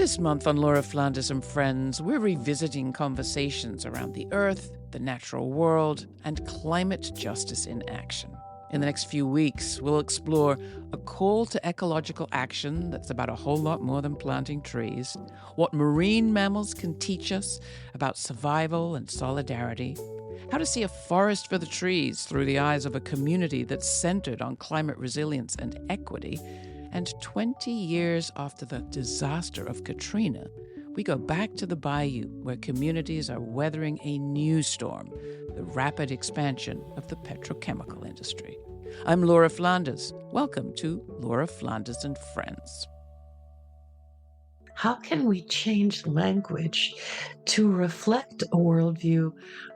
This month on Laura Flanders and Friends, we're revisiting conversations around the earth, the natural world, and climate justice in action. In the next few weeks, we'll explore a call to ecological action that's about a whole lot more than planting trees, what marine mammals can teach us about survival and solidarity, how to see a forest for the trees through the eyes of a community that's centered on climate resilience and equity, and 20 years after the disaster of Katrina, we go back to the bayou where communities are weathering a new storm, the rapid expansion of the petrochemical industry. I'm Laura Flanders. Welcome to Laura Flanders and Friends. How can we change language to reflect a worldview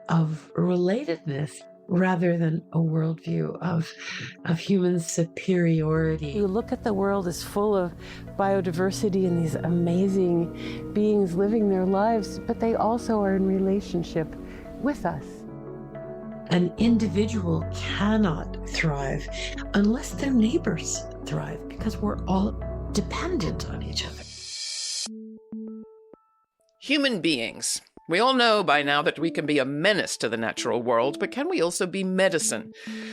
of relatedness rather than a worldview of human superiority? You look at the world as full of biodiversity and these amazing beings living their lives, but they also are in relationship with us. An individual cannot thrive unless their neighbors thrive, because we're all dependent on each other. Human beings. We all know by now that we can be a menace to the natural world, but can we also be medicine?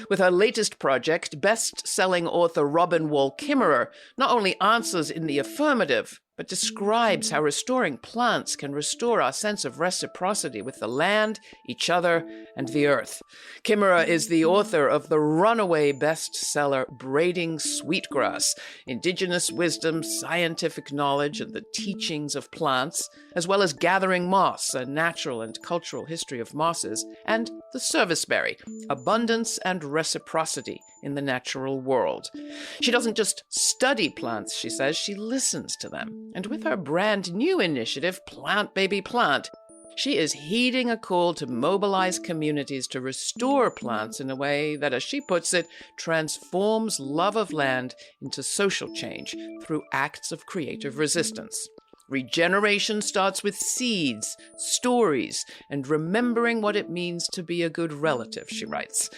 With her latest project, best-selling author Robin Wall Kimmerer not only answers in the affirmative, but describes how restoring plants can restore our sense of reciprocity with the land, each other, and the earth. Kimmerer is the author of the runaway bestseller Braiding Sweetgrass, Indigenous Wisdom, Scientific Knowledge, and the Teachings of Plants, as well as Gathering Moss, a natural and cultural history of mosses, and The Serviceberry, Abundance and Reciprocity in the Natural World. She doesn't just study plants, she says, she listens to them. And with her brand new initiative, Plant Baby Plant, she is heeding a call to mobilize communities to restore plants in a way that, as she puts it, transforms love of land into social change through acts of creative resistance. Regeneration starts with seeds, stories, and remembering what it means to be a good relative, she writes.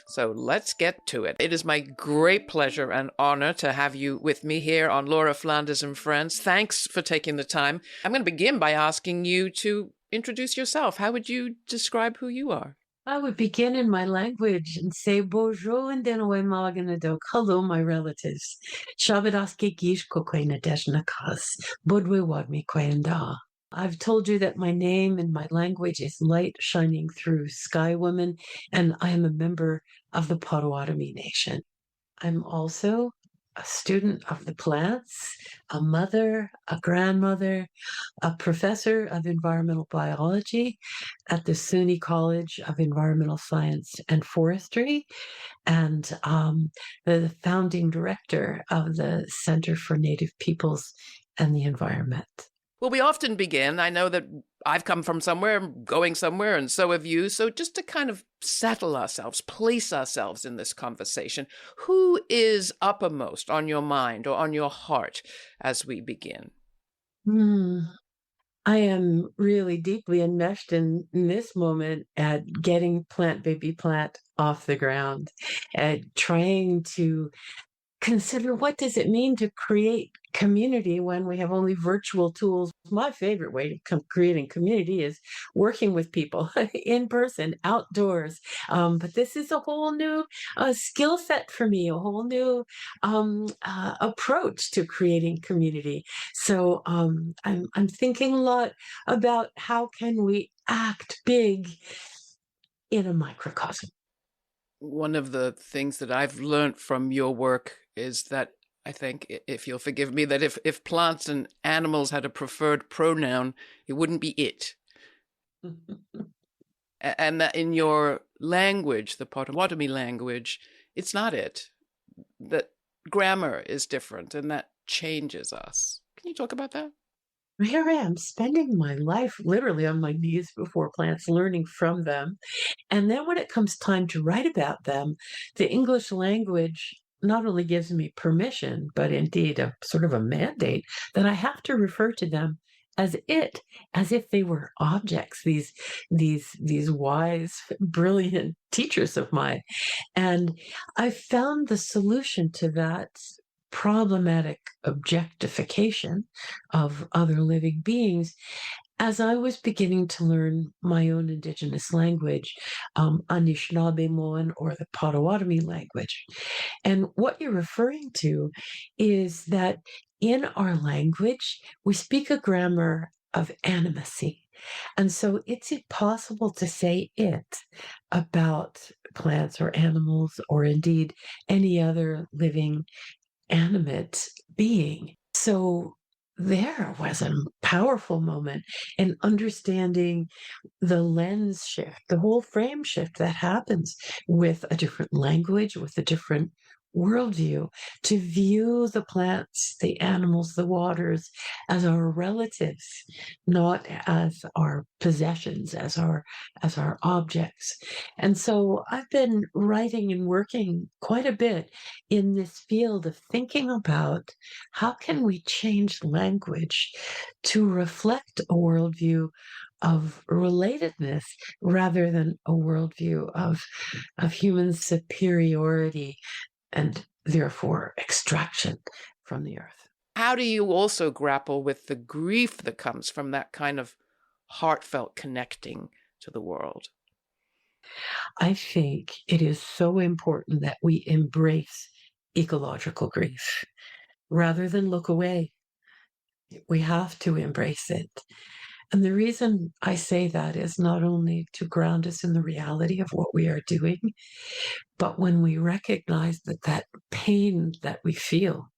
So let's get to it. It is my great pleasure and honor to have you with me here on Laura Flanders and Friends. Thanks for taking the time. I'm going to begin by asking you to introduce yourself. How would you describe who you are? I would begin in my language and say, Bonjour and Denoe Maganadok. Hello, my relatives. Shabadaske Gish Kokwena Deshnakas, Budwe Wadmi Kwenda. I've told you that my name in my language is Light Shining Through Sky Woman, and I am a member of the Potawatomi Nation. I'm also a student of the plants, a mother, a grandmother, a professor of environmental biology at the SUNY College of Environmental Science and Forestry, and the founding director of the Center for Native Peoples and the Environment. Well, we often begin, I know that I've come from somewhere, I'm going somewhere, and so have you. So just to kind of settle ourselves, place ourselves in this conversation, who is uppermost on your mind or on your heart as we begin? I am really deeply enmeshed in this moment at getting Plant Baby Plant off the ground, at trying to consider what does it mean to create community when we have only virtual tools. My favorite way to creating community is working with people in person, outdoors. But this is a whole new skill set for me, a whole new approach to creating community. So I'm thinking a lot about how can we act big in a microcosm. One of the things that I've learned from your work is that I think, if you'll forgive me, that if plants and animals had a preferred pronoun, it wouldn't be it. And that in your language, the Potawatomi language, it's not it. That grammar is different and that changes us. Can you talk about that? Here I am spending my life literally on my knees before plants, learning from them. And then when it comes time to write about them, the English language not only gives me permission, but indeed a sort of a mandate that I have to refer to them as if they were objects, these wise, brilliant teachers of mine. And I found the solution to that problematic objectification of other living beings, as I was beginning to learn my own Indigenous language, Anishinaabemowin, or the Potawatomi language. And what you're referring to is that in our language, we speak a grammar of animacy. And so it's impossible to say it about plants or animals or indeed any other living animate being. So there was a powerful moment in understanding the lens shift, the whole frame shift that happens with a different language, with a different worldview, to view the plants, the animals, the waters as our relatives, not as our possessions, as our objects. And so I've been writing and working quite a bit in this field of thinking about how can we change language to reflect a worldview of relatedness rather than a worldview of human superiority and therefore extraction from the earth. How do you also grapple with the grief that comes from that kind of heartfelt connecting to the world? I think it is so important that we embrace ecological grief rather than look away. We have to embrace it. And the reason I say that is not only to ground us in the reality of what we are doing, but when we recognize that pain that we feel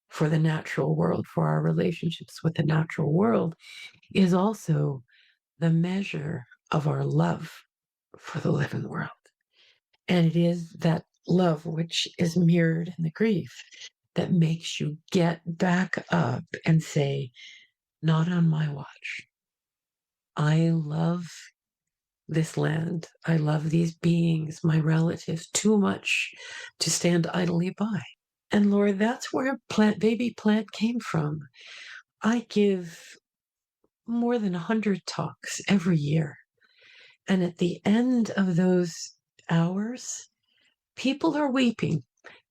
for the natural world, for our relationships with the natural world, is also the measure of our love for the living world. And it is that love which is mirrored in the grief that makes you get back up and say, not on my watch. I love this land. I love these beings, my relatives, too much to stand idly by. And Laura, that's where Baby Plant came from. I give more than 100 talks every year. And at the end of those hours, people are weeping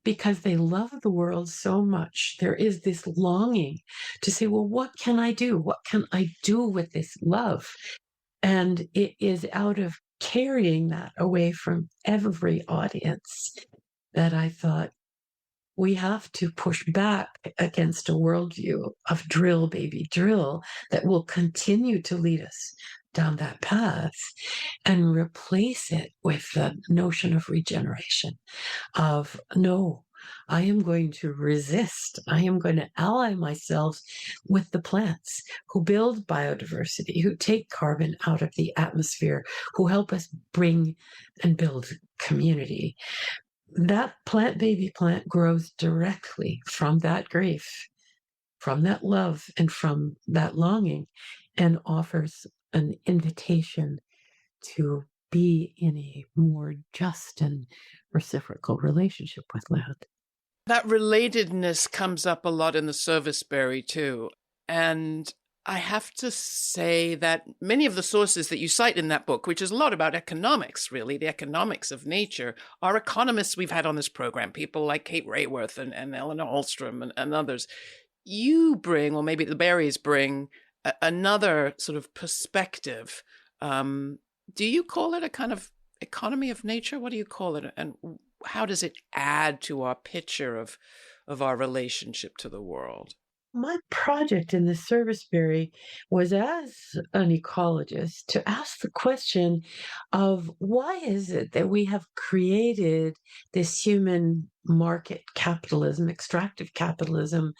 because they love the world so much. There is this longing to say, well, what can I do? What can I do with this love? And it is out of carrying that away from every audience that I thought we have to push back against a worldview of drill, baby, drill that will continue to lead us down that path and replace it with the notion of regeneration, of no, I am going to resist. I am going to ally myself with the plants who build biodiversity, who take carbon out of the atmosphere, who help us bring and build community. That plant, baby plant, grows directly from that grief, from that love, and from that longing, and offers an invitation to be in a more just and reciprocal relationship with land. That relatedness comes up a lot in the serviceberry too. And I have to say that many of the sources that you cite in that book, which is a lot about economics, really, the economics of nature, are economists we've had on this program, people like Kate Rayworth and Eleanor Holstrom and others. You bring, or maybe the berries bring, another sort of perspective. Do you call it a kind of economy of nature? What do you call it? And how does it add to our picture of our relationship to the world? My project in the serviceberry was, as an ecologist, to ask the question of why is it that we have created this human market capitalism, extractive capitalism,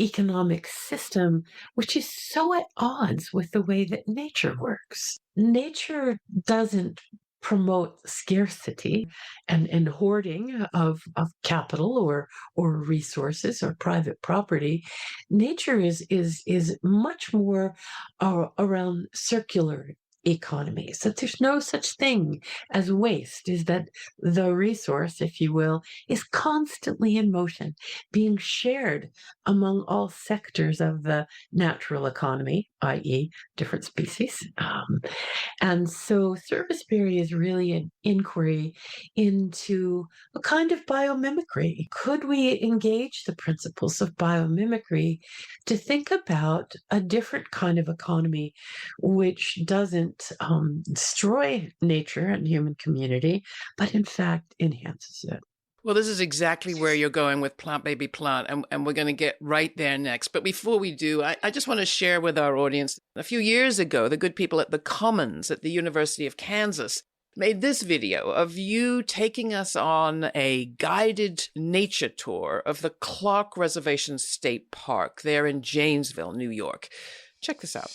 economic system, which is so at odds with the way that nature works. Nature doesn't promote scarcity and hoarding of capital or resources or private property. Nature is much more around circular economies, that there's no such thing as waste, is that the resource, if you will, is constantly in motion, being shared among all sectors of the natural economy, i.e. different species. And so serviceberry is really an inquiry into a kind of biomimicry. Could we engage the principles of biomimicry to think about a different kind of economy which doesn't destroy nature and human community, but in fact enhances it? Well, this is exactly where you're going with Plant Baby Plant, and we're going to get right there next. But before we do, I just want to share with our audience, a few years ago, the good people at the Commons at the University of Kansas made this video of you taking us on a guided nature tour of the Clark Reservation State Park there in Janesville, New York. Check this out.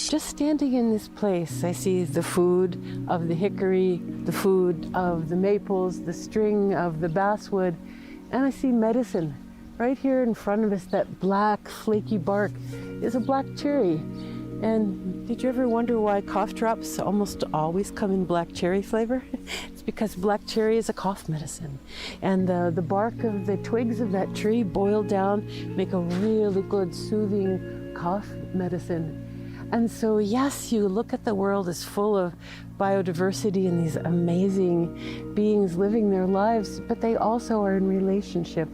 Just standing in this place, I see the food of the hickory, the food of the maples, the string of the basswood, and I see medicine. Right here in front of us, that black, flaky bark is a black cherry. And did you ever wonder why cough drops almost always come in black cherry flavor? It's because black cherry is a cough medicine. And the bark of the twigs of that tree boiled down make a really good soothing cough medicine. And so yes, you look at the world as full of biodiversity and these amazing beings living their lives, but they also are in relationship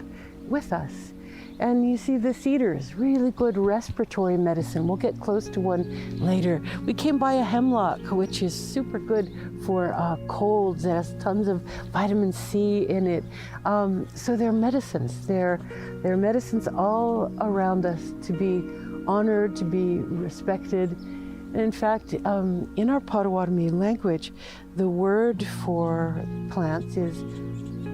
with us. And you see the cedars, really good respiratory medicine. We'll get close to one later. We came by a hemlock, which is super good for colds. It has tons of vitamin C in it. So they're medicines. They're medicines all around us to be honored, to be respected. And in fact, in our Potawatomi language, the word for plants is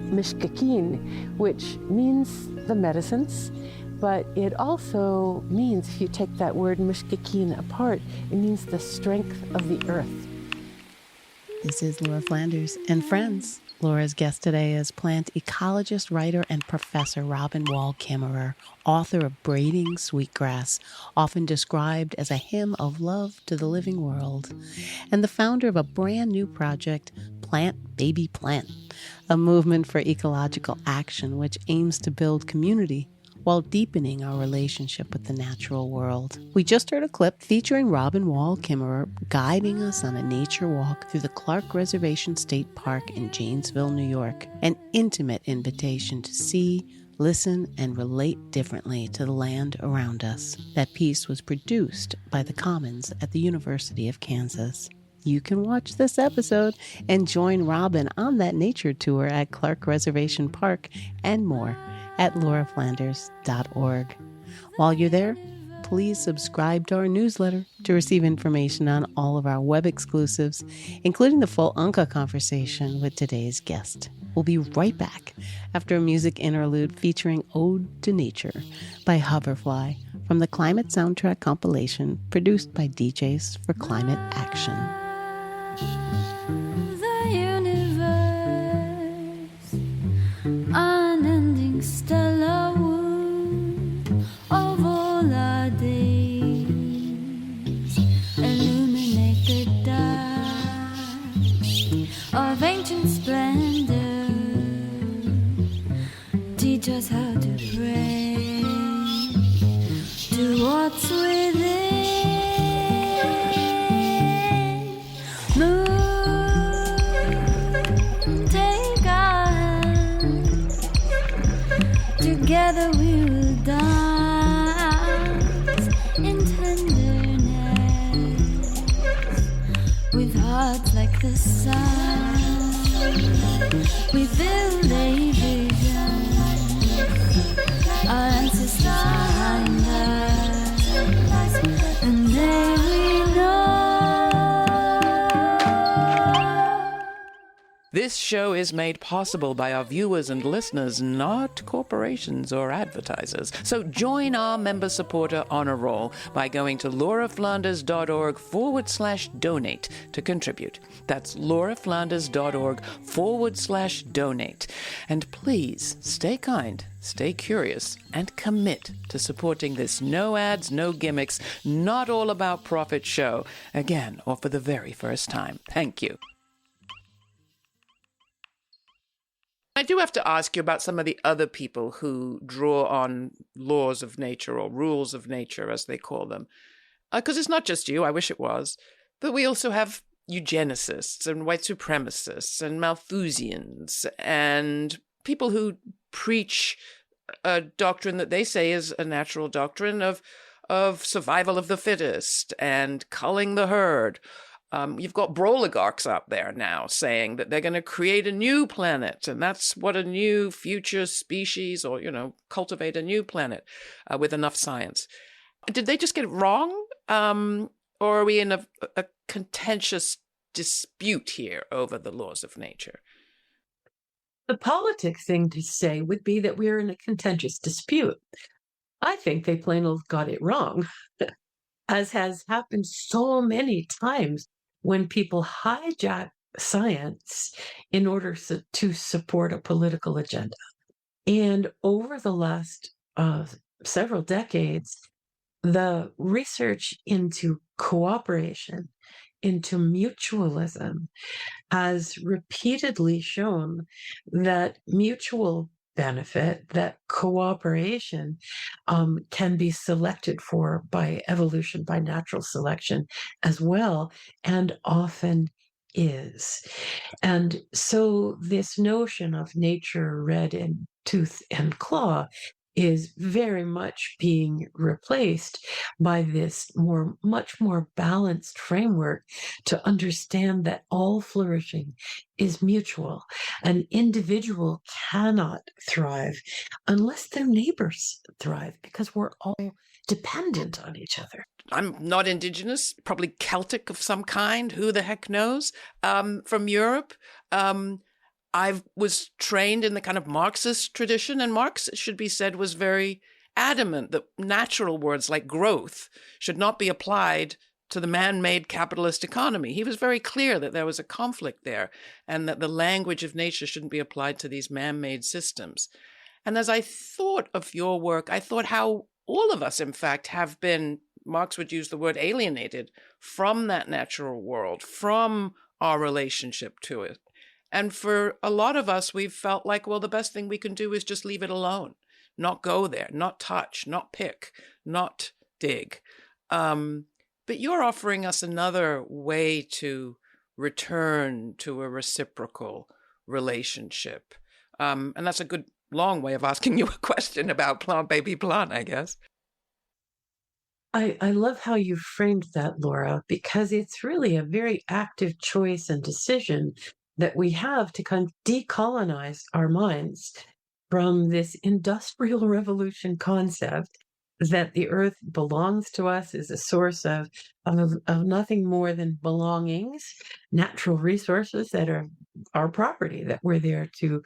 mishkakin, which means the medicines, but it also means, if you take that word mishkakin apart, it means the strength of the earth. This is Laura Flanders and Friends. Laura's guest today is plant ecologist, writer, and professor Robin Wall Kimmerer, author of Braiding Sweetgrass, often described as a hymn of love to the living world, and the founder of a brand new project, Plant Baby Plant, a movement for ecological action which aims to build community while deepening our relationship with the natural world. We just heard a clip featuring Robin Wall Kimmerer guiding us on a nature walk through the Clark Reservation State Park in Janesville, New York, an intimate invitation to see, listen, and relate differently to the land around us. That piece was produced by the Commons at the University of Kansas. You can watch this episode and join Robin on that nature tour at Clark Reservation Park and more at lauraflanders.org. While you're there, please subscribe to our newsletter to receive information on all of our web exclusives, including the full Unca conversation with today's guest. We'll be right back after a music interlude featuring Ode to Nature by Hoverfly from the Climate Soundtrack compilation produced by DJs for Climate Action. The universe, unending stellar wound of all our days, illuminate the dark of ancient splendor, teach us how to pray to what's within. Together we will dance in tenderness, with hearts like the sun. We build a vision, our ancestors behind us, and they we know. This show is made possible by our viewers and listeners, not corporations or advertisers. So join our member supporter honor roll by going to lauraflanders.org/donate to contribute. That's lauraflanders.org/donate. And please stay kind, stay curious, and commit to supporting this no ads, no gimmicks, not all about profit show, again, or for the very first time. Thank you. I do have to ask you about some of the other people who draw on laws of nature or rules of nature, as they call them. Because it's not just you, I wish it was, but we also have eugenicists and white supremacists and Malthusians and people who preach a doctrine that they say is a natural doctrine of survival of the fittest and culling the herd. You've got broligarchs out there now saying that they're going to create a new planet, and that's what a new future species, or, cultivate a new planet with enough science. Did they just get it wrong? Or are we in a contentious dispute here over the laws of nature? The politic thing to say would be that we're in a contentious dispute. I think they plain old got it wrong, as has happened so many times when people hijack science in order to support a political agenda. And over the last several decades, the research into cooperation, into mutualism, has repeatedly shown that mutual benefit, that cooperation can be selected for by evolution, by natural selection as well, and often is. And so this notion of nature red in tooth and claw is very much being replaced by this much more balanced framework to understand that all flourishing is mutual. An individual cannot thrive unless their neighbors thrive, because we're all dependent on each other. I'm not Indigenous, probably Celtic of some kind, who the heck knows, from Europe. I was trained in the kind of Marxist tradition, and Marx, it should be said, was very adamant that natural words like growth should not be applied to the man-made capitalist economy. He was very clear that there was a conflict there and that the language of nature shouldn't be applied to these man-made systems. And as I thought of your work, I thought how all of us, in fact, have been, Marx would use the word alienated from that natural world, from our relationship to it. And for a lot of us, we've felt like, well, the best thing we can do is just leave it alone, not go there, not touch, not pick, not dig. But you're offering us another way to return to a reciprocal relationship. And that's a good long way of asking you a question about plant baby plant, I guess. I love how you framed that, Laura, because it's really a very active choice and decision that we have to kind of decolonize our minds from this industrial revolution concept that the earth belongs to us, is a source of nothing more than belongings, natural resources that are our property, that we're there to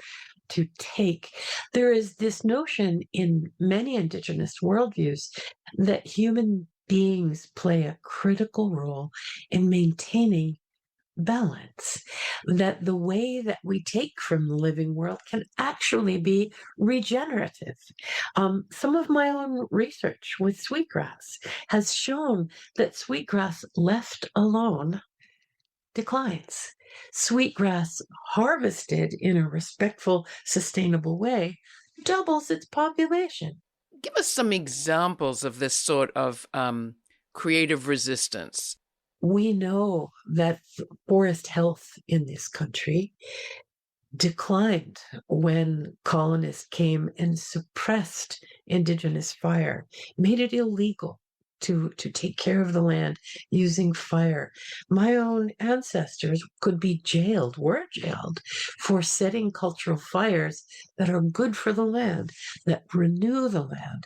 take. There is this notion in many Indigenous worldviews that human beings play a critical role in maintaining balance, that the way that we take from the living world can actually be regenerative. Some of my own research with sweetgrass has shown that sweetgrass left alone declines. Sweetgrass harvested in a respectful, sustainable way doubles its population. Give us some examples of this sort of creative resistance. We know that forest health in this country declined when colonists came and suppressed Indigenous fire, made it illegal to take care of the land using fire. My own ancestors could be jailed, were jailed, for setting cultural fires that are good for the land, that renew the land.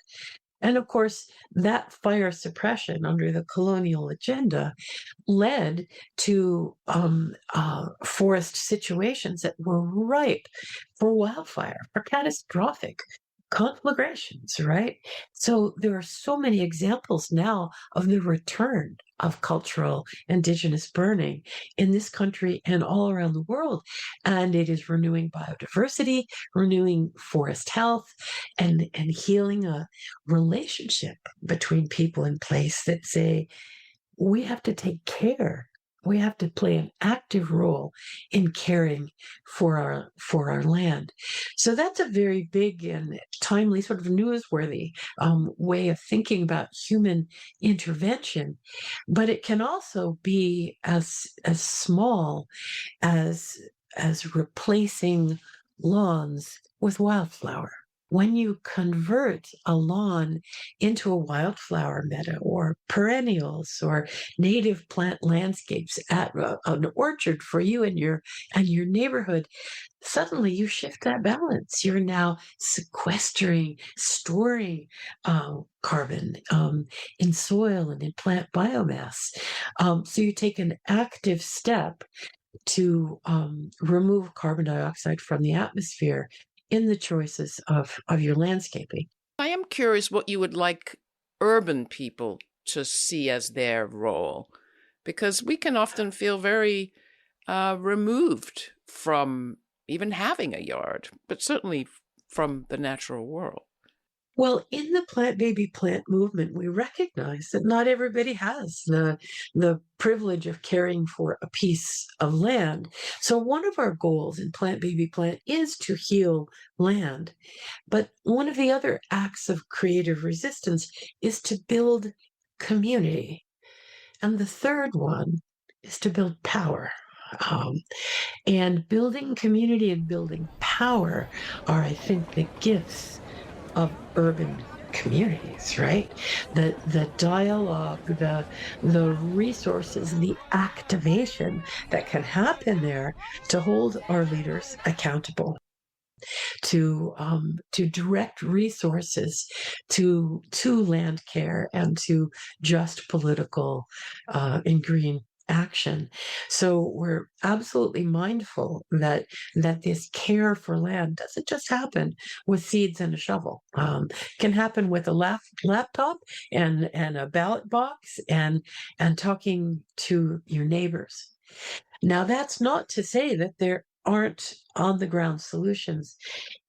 And of course, that fire suppression under the colonial agenda led to forest situations that were ripe for wildfire, for catastrophic conflagrations, right? So there are so many examples now of the return of cultural indigenous burning in this country and all around the world. And it is renewing biodiversity, renewing forest health, and healing a relationship between people in place that say, we have to take care. We have to play an active role in caring for our land. So that's a very big and timely, sort of newsworthy way of thinking about human intervention. But it can also be as small as replacing lawns with wildflower. When you convert a lawn into a wildflower meadow or perennials or native plant landscapes at an orchard for you and your neighborhood, suddenly you shift that balance. You're now sequestering, storing carbon in soil and in plant biomass. So you take an active step to remove carbon dioxide from the atmosphere in the choices of your landscaping. I am curious what you would like urban people to see as their role, because we can often feel very removed from even having a yard, but certainly from the natural world. Well, in the plant baby plant movement, we recognize that not everybody has the privilege of caring for a piece of land. So one of our goals in Plant Baby Plant is to heal land. But one of the other acts of creative resistance is to build community. And the third one is to build power. And building community and building power are, I think, the gifts of urban communities, right? The dialogue, the resources, the activation that can happen there to hold our leaders accountable, to direct resources to land care and to just political and green action. So we're absolutely mindful that this care for land doesn't just happen with seeds and a shovel. Can happen with a laptop and a ballot box and talking to your neighbors. Now, that's not to say that there aren't on the ground solutions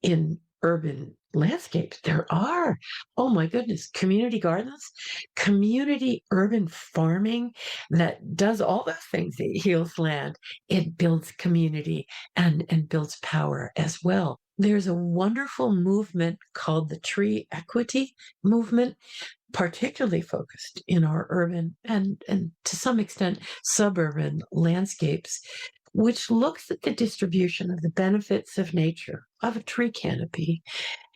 in urban landscapes. There are. Oh my goodness, community gardens, community urban farming that does all those things. It heals land, it builds community and builds power as well. There's a wonderful movement called the tree equity movement, particularly focused in our urban and to some extent suburban landscapes, which looks at the distribution of the benefits of nature, of a tree canopy.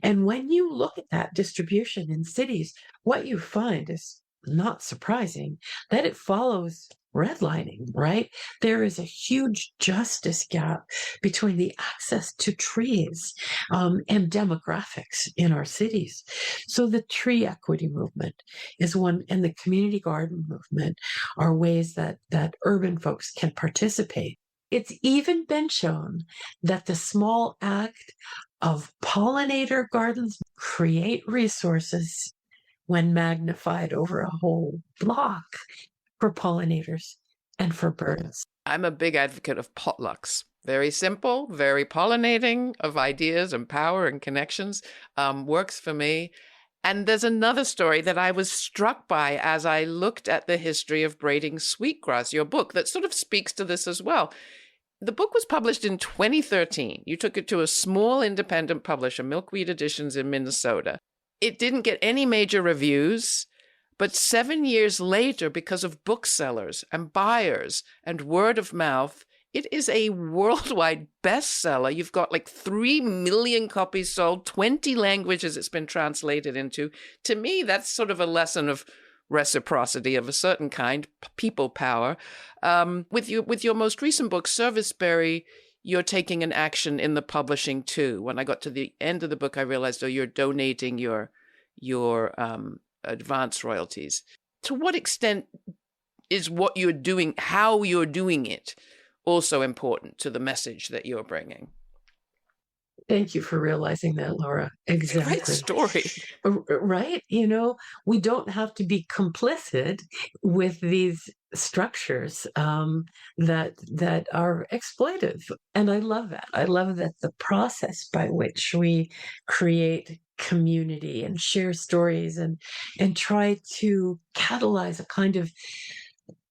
And when you look at that distribution in cities, what you find is not surprising that it follows redlining, right? There is a huge justice gap between the access to trees and demographics in our cities. So the tree equity movement is one, and the community garden movement are ways that urban folks can participate. It's even been shown that the small act of pollinator gardens create resources when magnified over a whole block for pollinators and for birds. I'm a big advocate of potlucks. Very simple, very pollinating of ideas and power and connections, works for me. And there's another story that I was struck by as I looked at the history of Braiding Sweetgrass, your book, that sort of speaks to this as well. The book was published in 2013. You took it to a small independent publisher, Milkweed Editions in Minnesota. It didn't get any major reviews, but 7 years later, because of booksellers and buyers and word of mouth, it is a worldwide bestseller. You've got like 3 million copies sold, 20 languages it's been translated into. To me, that's sort of a lesson of reciprocity of a certain kind, people power. With your most recent book, Serviceberry, you're taking an action in the publishing too. When I got to the end of the book, I realized, you're donating your your advance royalties. To what extent is what you're doing, how you're doing it, also important to the message that you're bringing? Thank you for realizing that, Laura. Exactly. Great story. Right? We don't have to be complicit with these structures that are exploitive. And I love that. I love that the process by which we create community and share stories and try to catalyze a kind of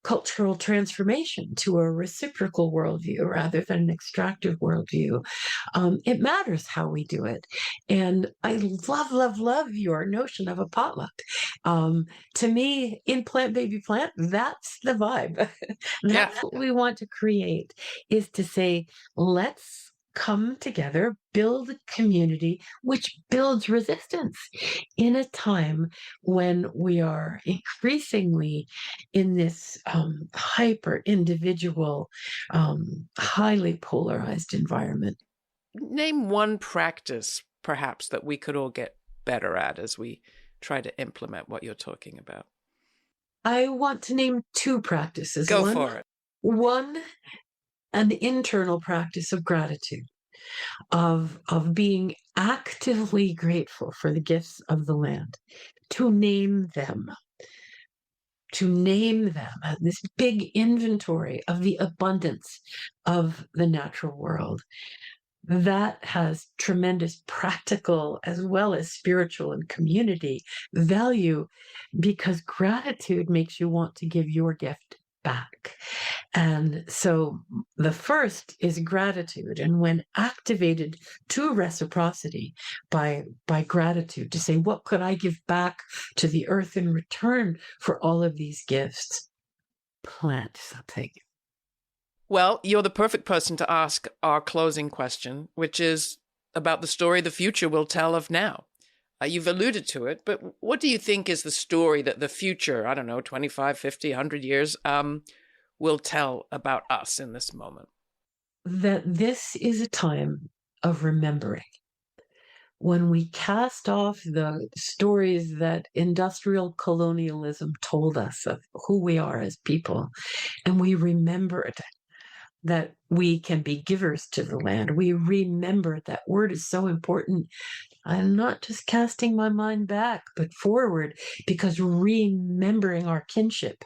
cultural transformation to a reciprocal worldview rather than an extractive worldview. It matters how we do it. And I love, love, love your notion of a potluck. To me, in Plant Baby Plant, that's the vibe. That's what we want to create, is to say, let's come together, build community, which builds resistance in a time when we are increasingly in this hyper individual, highly polarized environment. Name one practice, perhaps, that we could all get better at as we try to implement what you're talking about. I want to name two practices. Go for it. One, an internal practice of gratitude, of being actively grateful for the gifts of the land, to name them, this big inventory of the abundance of the natural world. That has tremendous practical as well as spiritual and community value, because gratitude makes you want to give your gift back. And so the first is gratitude. And when activated to reciprocity by gratitude, to say, what could I give back to the earth in return for all of these gifts? Plant something. Well, you're the perfect person to ask our closing question, which is about the story the future will tell of now. You've alluded to it, but what do you think is the story that the future, 25, 50, 100 years, will tell about us in this moment? That this is a time of remembering. When we cast off the stories that industrial colonialism told us of who we are as people, and we remembered that we can be givers to the land. We remember that word is so important. I'm not just casting my mind back, but forward, because remembering our kinship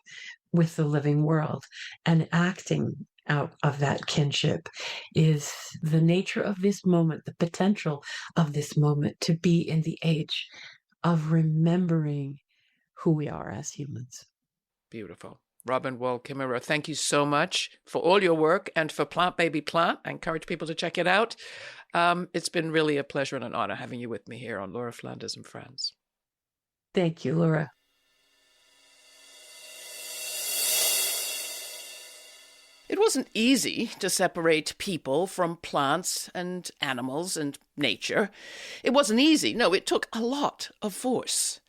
with the living world and acting out of that kinship is the nature of this moment, the potential of this moment to be in the age of remembering who we are as humans. Beautiful. Robin Wall Kimmerer, thank you so much for all your work and for Plant Baby Plant. I encourage people to check it out. It's been really a pleasure and an honor having you with me here on Laura Flanders and Friends. Thank you, Laura. It wasn't easy to separate people from plants and animals and nature. It wasn't easy. No, it took a lot of force.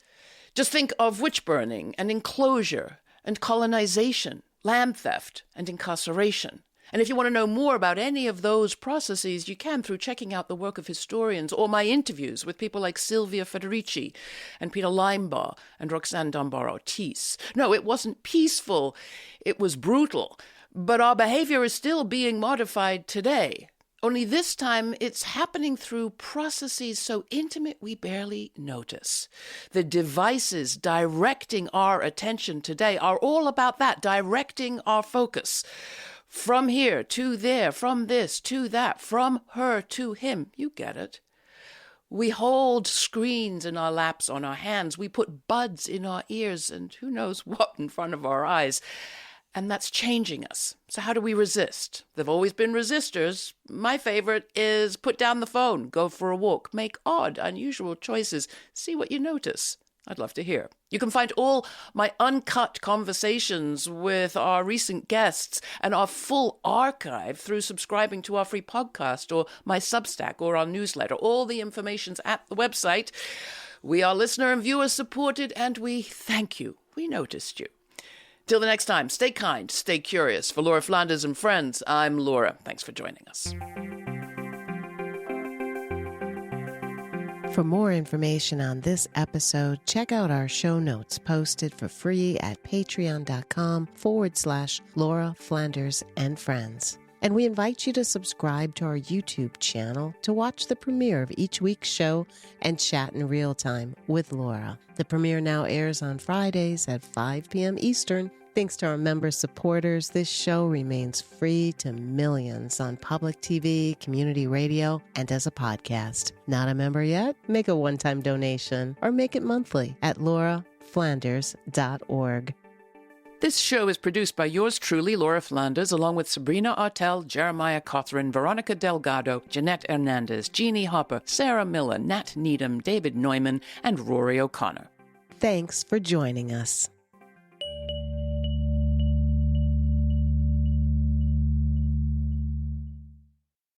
Just think of witch burning and enclosure and colonization, land theft and incarceration. And if you want to know more about any of those processes, you can through checking out the work of historians or my interviews with people like Sylvia Federici and Peter Linebaugh and Roxanne Dunbar-Ortiz. No, it wasn't peaceful. It was brutal. But our behavior is still being modified today. Only this time it's happening through processes so intimate we barely notice. The devices directing our attention today are all about that, directing our focus. From here to there, from this to that, from her to him. You get it. We hold screens in our laps, on our hands. We put buds in our ears and who knows what in front of our eyes. And that's changing us. So how do we resist? There've always been resistors. My favorite is put down the phone, go for a walk, make odd, unusual choices, see what you notice. I'd love to hear. You can find all my uncut conversations with our recent guests and our full archive through subscribing to our free podcast or my Substack or our newsletter. All the information's at the website. We are listener and viewer supported, and we thank you. We noticed you. Till the next time, stay kind, stay curious. For Laura Flanders and Friends, I'm Laura. Thanks for joining us. For more information on this episode, check out our show notes posted for free at patreon.com/Laura Flanders and Friends. And we invite you to subscribe to our YouTube channel to watch the premiere of each week's show and chat in real time with Laura. The premiere now airs on Fridays at 5 p.m. Eastern. Thanks to our member supporters, this show remains free to millions on public TV, community radio, and as a podcast. Not a member yet? Make a one-time donation or make it monthly at lauraflanders.org. This show is produced by yours truly, Laura Flanders, along with Sabrina Artel, Jeremiah Cothran, Veronica Delgado, Jeanette Hernandez, Jeannie Hopper, Sarah Miller, Nat Needham, David Neumann, and Rory O'Connor. Thanks for joining us.